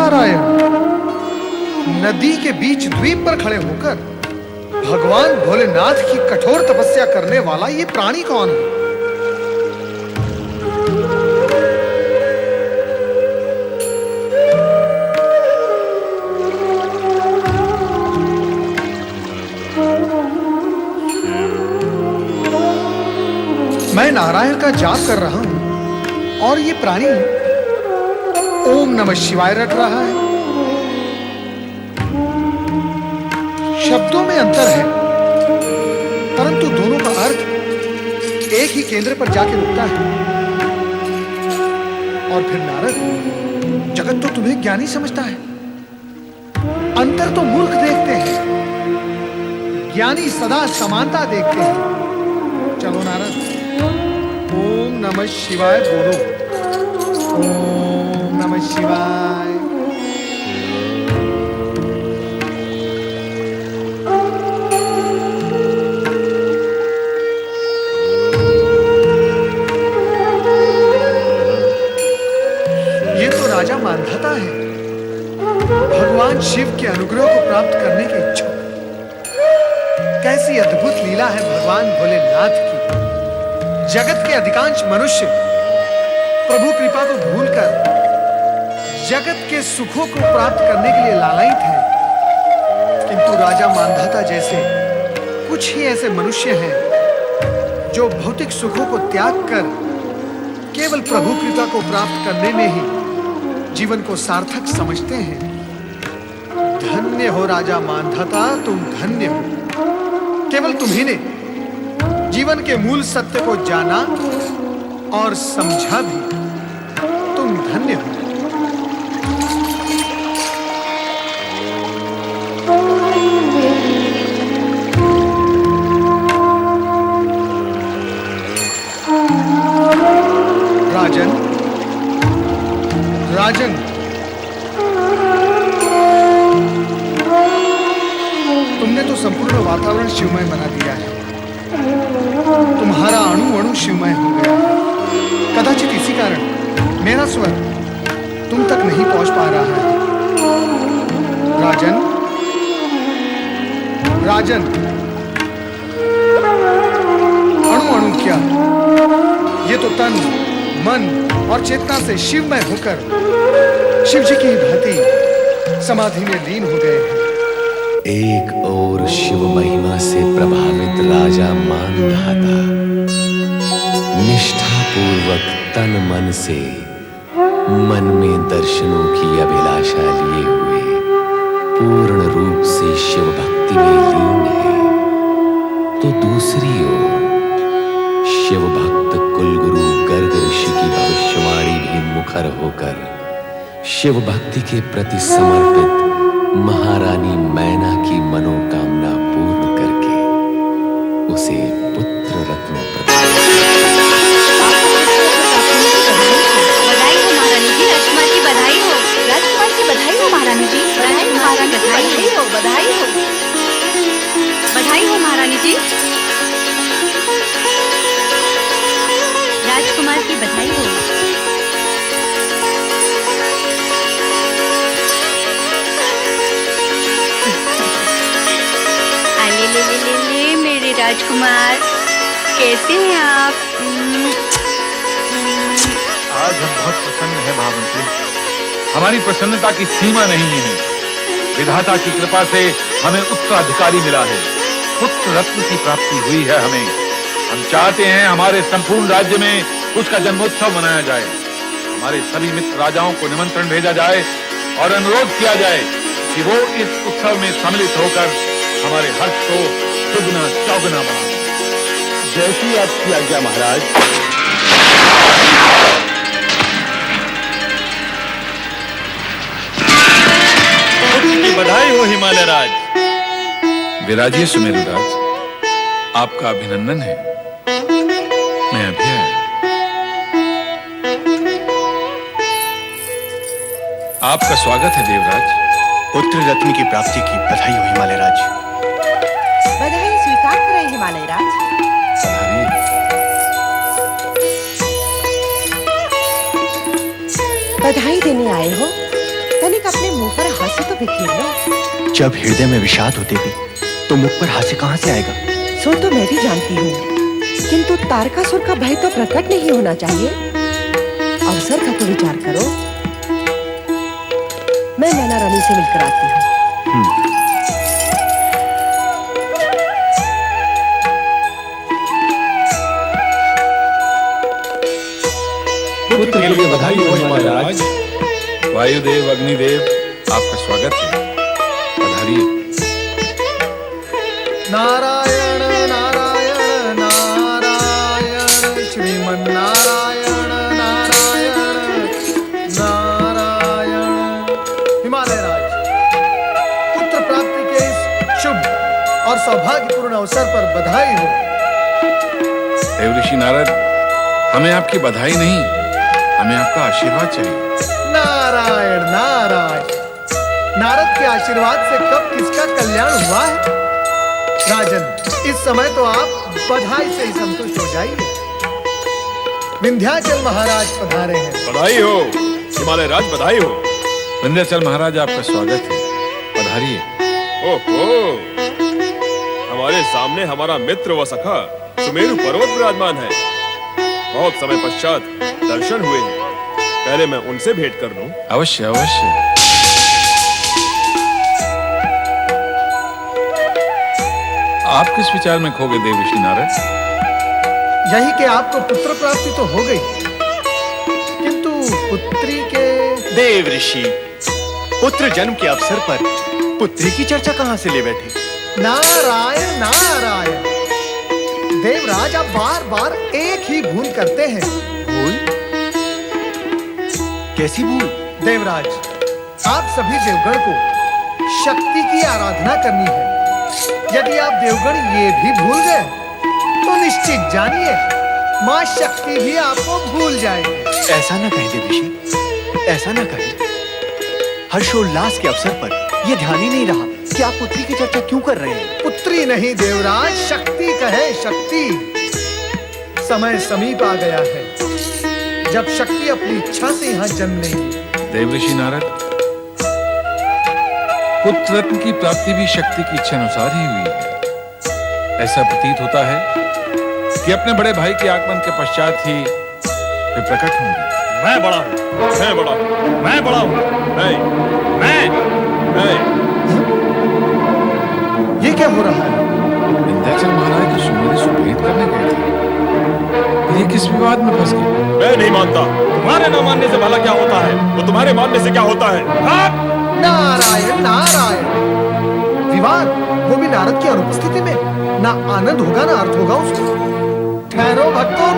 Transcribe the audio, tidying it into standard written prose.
नारायण, नदी के बीच द्वीप पर खड़े होकर भगवान भोलेनाथ की कठोर तपस्या करने वाला ये प्राणी कौन है? मैं नारायण का जाप कर रहा हूं और ये प्राणी ओम नमः शिवाय रट रहा है। शब्दों में अंतर है, परंतु दोनों का अर्थ एक ही केंद्र पर जाके रुकता है। और फिर नारद, जगत तो तुम्हें ज्ञानी समझता है, अंतर तो मूर्ख देखते हैं, ज्ञानी सदा समानता देखते हैं। चलो नारद, ओम नमः शिवाय बोलो। ओम नमः शिवाय। ये तो राजा मानधाता है, भगवान शिव के अनुग्रह को प्राप्त करने के इच्छुक। कैसी अद्भुत लीला है भगवान भोलेनाथ की। जगत के अधिकांश मनुष्य प्रभु कृपा को भूलकर जगत के सुखों को प्राप्त करने के लिए लालायित हैं, किंतु राजा मानधाता जैसे कुछ ही ऐसे मनुष्य हैं जो भौतिक सुखों को त्याग कर केवल प्रभु कृपा को प्राप्त करने में ही जीवन को सार्थक समझते हैं। धन्य हो राजा मानधाता, तुम धन्य हो। केवल तुम्ही ने जीवन के मूल सत्य को जाना और समझा भी। तुम धन्य हो। राजन, राजन, तुमने तो संपूर्ण वातावरण शिवमय बना दिया है। तुम्हारा अणु अणु शिवमय हो गया है। कदाचित इसी कारण मेरा स्वर तुम तक नहीं पहुंच पा रहा है। राजन, राजन, अणु अणु क्या, ये तो तन, मन और चेतना से शिवमय होकर शिव जी की भांति समाधि में लीन हो गए हैं। एक और शिव महिमा से प्रभावित राजा मानधाता निष्ठापूर्वक तन मन से मन में दर्शनों की अभिलाषा लिए हुए पूर्ण रूप से शिव भक्ति में लीन है, तो दूसरी ओर शिव भक्त कुलगुरु गर्ग ऋषि की भविष्यवाणी भी मुखर होकर शिव भक्ति के प्रति समर्पित महारानी मैना की मनोकामना पूर्ण करके उसे पुत्र रत्न प्रदान। बधाई हो महारानी जी, राजकुमार की बधाई हो। राजकुमार की बधाई हो महारानी जी, बधाई हो, बधाई हो, बधाई हो महारानी जी। राजकुमार की बधाई हो। ले मेरे राजकुमार, कैसे हैं आप? आज हम बहुत प्रसन्न हैं महामंत्री। हमारी प्रसन्नता की सीमा नहीं है। विधाता की कृपा से हमें उत्तराधिकारी मिला है, पुत्र रत्न की प्राप्ति हुई है हमें। हम चाहते हैं हमारे संपूर्ण राज्य में उसका जन्मोत्सव मनाया जाए। हमारे सभी मित्र राजाओं को निमंत्रण भेजा जाए और अनुरोध किया जाए कि वो इस उत्सव में सम्मिलित होकर हमारे हर्ष को दुगना चौगुना बना। जैसी आपकी आज्ञा महाराज। बधाई हो हिमालय राज। विराजिए सुमेरुराज, आपका अभिनंदन है। मैं अभी आया। आपका स्वागत है देवराज। पुत्र रत्न की प्राप्ति की बधाई हो हिमालय राज। बधाई स्वीकार करें हिमालय राज। बधाई देने आए हो? तनिक एक अपने मुंह पर हास्य तो बिखेर लो। जब हृदय में विषाद हो देवी, तो मुख पर हास्य कहाँ से आएगा? सो तो मैं भी जानती हूँ, किंतु तारकासुर का भय तो प्रकट नहीं होना चाहिए। अवसर का तो विचार करो। मैं नैना रानी से मिलकर आती हूँ। पुत्र के लिए बधाई हो महाराज। वायुदेव अग्निदेव आपका स्वागत है, पधारिए। नारायण नारायण नारायण श्रीमन नारायण नारायण नारायण। हिमालय राज, पुत्र प्राप्ति के इस शुभ और सौभाग्यपूर्ण अवसर पर बधाई हो। देवऋषि नारद, हमें आपकी बधाई नहीं, हमें आपका आशीर्वाद चाहिए। नारायण नारायण, नारद के आशीर्वाद से कब किसका कल्याण हुआ है? राजन, इस समय तो आप बधाई से ही संतुष्ट हो जाइए। विंध्याचल महाराज पधारे हैं। बधाई हो हिमालय राज, बधाई हो। विंध्याचल महाराज आपका स्वागत है, पधारिए। ओहो, हमारे सामने हमारा मित्र व सखा सुमेरु पर्वत विराजमान है। बहुत समय पश्चात दर्शन हुए हैं, पहले मैं उनसे भेंट कर लूं। अवश्य अवश्य। आप किस विचार में खो गए देवऋषि नारद? यही कि आपको पुत्र प्राप्ति तो हो गई, किंतु पुत्री के देव ऋषि, पुत्र जन्म के अवसर पर पुत्री की चर्चा कहाँ से ले बैठे? नारायण नारायण। देवराज, आप बार बार एक ही भूल करते हैं। भूल? कैसी भूल? देवराज, आप सभी देवगण को शक्ति की आराधना करनी है। यदि आप देवगण ये भी भूल गए तो निश्चित जानिए मां शक्ति भी आपको भूल जाएगी। ऐसा ना कहें देव ऋषि, ऐसा ना कहें। हर्षोल्लास के अवसर पर यह ध्यान ही नहीं रहा कि आप पुत्री की चर्चा क्यों कर रहे हैं। पुत्री नहीं देवराज, शक्ति कहे शक्ति। समय समीप आ गया है जब शक्ति अपनी इच्छा से यहाँ जन्म लेगी। देवऋषि नारद, पुत्र रत्न की प्राप्ति भी शक्ति की इच्छा अनुसार ही हुई है। ऐसा प्रतीत होता है कि अपने बड़े भाई के आगमन के पश्चात ही वे प्रकट होंगी। मैं बड़ा हूं, मैं बड़ा हूं, मैं बड़ा हूं। मैं ये क्या हो रहा है? विंध्याचल महाराज तो सुमेरु से भेंट करने गए थे, पर ये किस विवाद में फंस गए? मैं नहीं मानता। तुम्हारे न मानने से भला क्या होता है, वो तुम्हारे मानने से क्या होता है? आप नारायण नारायण। विवाद, वो भी नारद की अनुपस्थिति में। ना आनंद होगा ना अर्थ होगा उसको। ठहरो भक्तों,